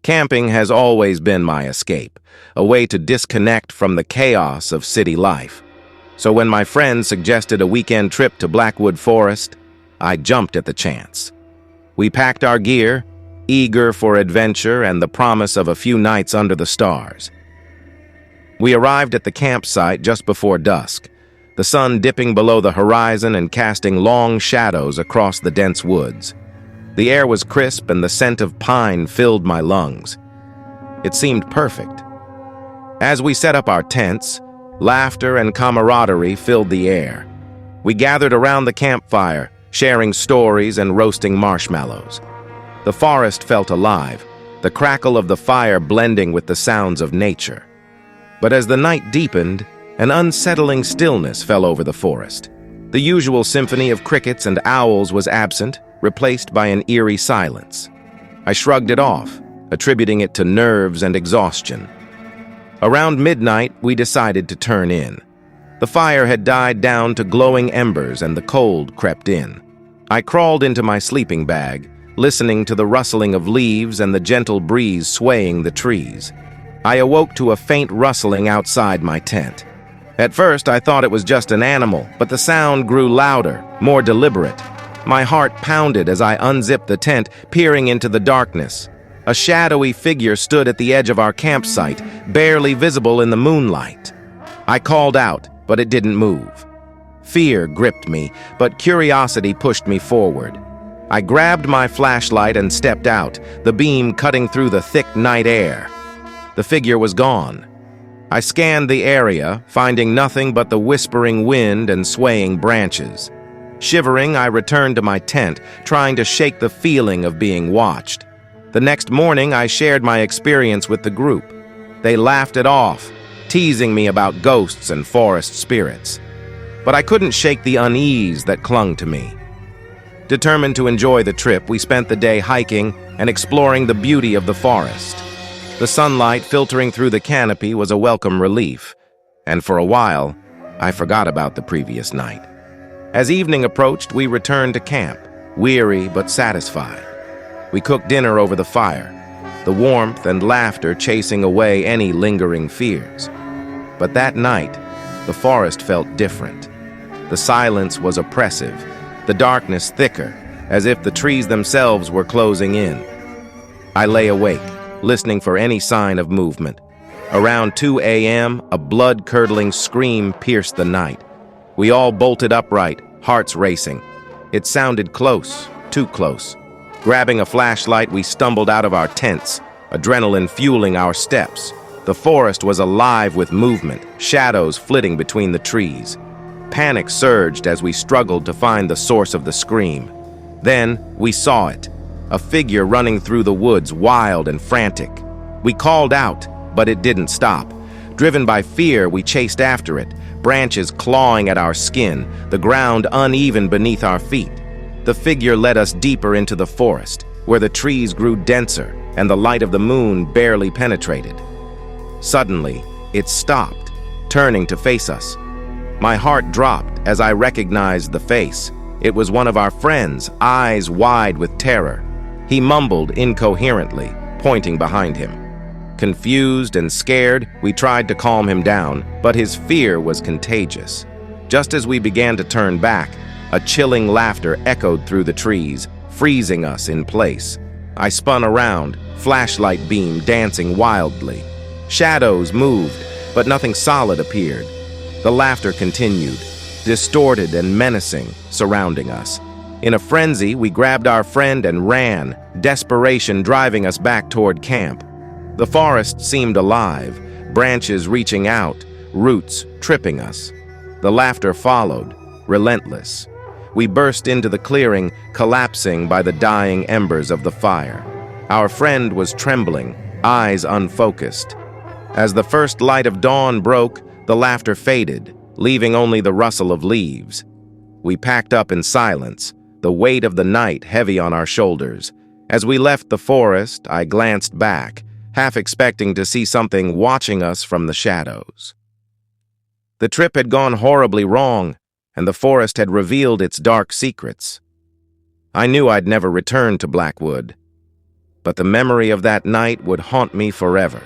Camping has always been my escape, a way to disconnect from the chaos of city life. So when my friend suggested a weekend trip to Blackwood Forest, I jumped at the chance. We packed our gear, eager for adventure and the promise of a few nights under the stars. We arrived at the campsite just before dusk, the sun dipping below the horizon and casting long shadows across the dense woods. The air was crisp and the scent of pine filled my lungs. It seemed perfect. As we set up our tents, laughter and camaraderie filled the air. We gathered around the campfire, sharing stories and roasting marshmallows. The forest felt alive, the crackle of the fire blending with the sounds of nature. But as the night deepened, an unsettling stillness fell over the forest. The usual symphony of crickets and owls was absent, replaced by an eerie silence. I shrugged it off, attributing it to nerves and exhaustion. Around midnight, we decided to turn in. The fire had died down to glowing embers and the cold crept in. I crawled into my sleeping bag, listening to the rustling of leaves and the gentle breeze swaying the trees. I awoke to a faint rustling outside my tent. At first, I thought it was just an animal, but the sound grew louder, more deliberate. My heart pounded as I unzipped the tent, peering into the darkness. A shadowy figure stood at the edge of our campsite, barely visible in the moonlight. I called out, but it didn't move. Fear gripped me, but curiosity pushed me forward. I grabbed my flashlight and stepped out, the beam cutting through the thick night air. The figure was gone. I scanned the area, finding nothing but the whispering wind and swaying branches. Shivering, I returned to my tent, trying to shake the feeling of being watched. The next morning, I shared my experience with the group. They laughed it off, teasing me about ghosts and forest spirits. But I couldn't shake the unease that clung to me. Determined to enjoy the trip, we spent the day hiking and exploring the beauty of the forest. The sunlight filtering through the canopy was a welcome relief, and for a while, I forgot about the previous night. As evening approached, we returned to camp, weary but satisfied. We cooked dinner over the fire, the warmth and laughter chasing away any lingering fears. But that night, the forest felt different. The silence was oppressive, the darkness thicker, as if the trees themselves were closing in. I lay awake, listening for any sign of movement. Around 2 a.m., a blood-curdling scream pierced the night. We all bolted upright, hearts racing. It sounded close, too close. Grabbing a flashlight, we stumbled out of our tents, adrenaline fueling our steps. The forest was alive with movement, shadows flitting between the trees. Panic surged as we struggled to find the source of the scream. Then, we saw it, a figure running through the woods, wild and frantic. We called out, but it didn't stop. Driven by fear, we chased after it, branches clawing at our skin, the ground uneven beneath our feet. The figure led us deeper into the forest, where the trees grew denser and the light of the moon barely penetrated. Suddenly, it stopped, turning to face us. My heart dropped as I recognized the face. It was one of our friends, eyes wide with terror. He mumbled incoherently, pointing behind him. Confused and scared, we tried to calm him down, but his fear was contagious. Just as we began to turn back, a chilling laughter echoed through the trees, freezing us in place. I spun around, flashlight beam dancing wildly. Shadows moved, but nothing solid appeared. The laughter continued, distorted and menacing, surrounding us. In a frenzy, we grabbed our friend and ran, desperation driving us back toward camp. The forest seemed alive, branches reaching out, roots tripping us. The laughter followed, relentless. We burst into the clearing, collapsing by the dying embers of the fire. Our friend was trembling, eyes unfocused. As the first light of dawn broke, the laughter faded, leaving only the rustle of leaves. We packed up in silence, the weight of the night heavy on our shoulders. As we left the forest, I glanced back, half expecting to see something watching us from the shadows. The trip had gone horribly wrong, and the forest had revealed its dark secrets. I knew I'd never return to Blackwood. but the memory of that night would haunt me forever.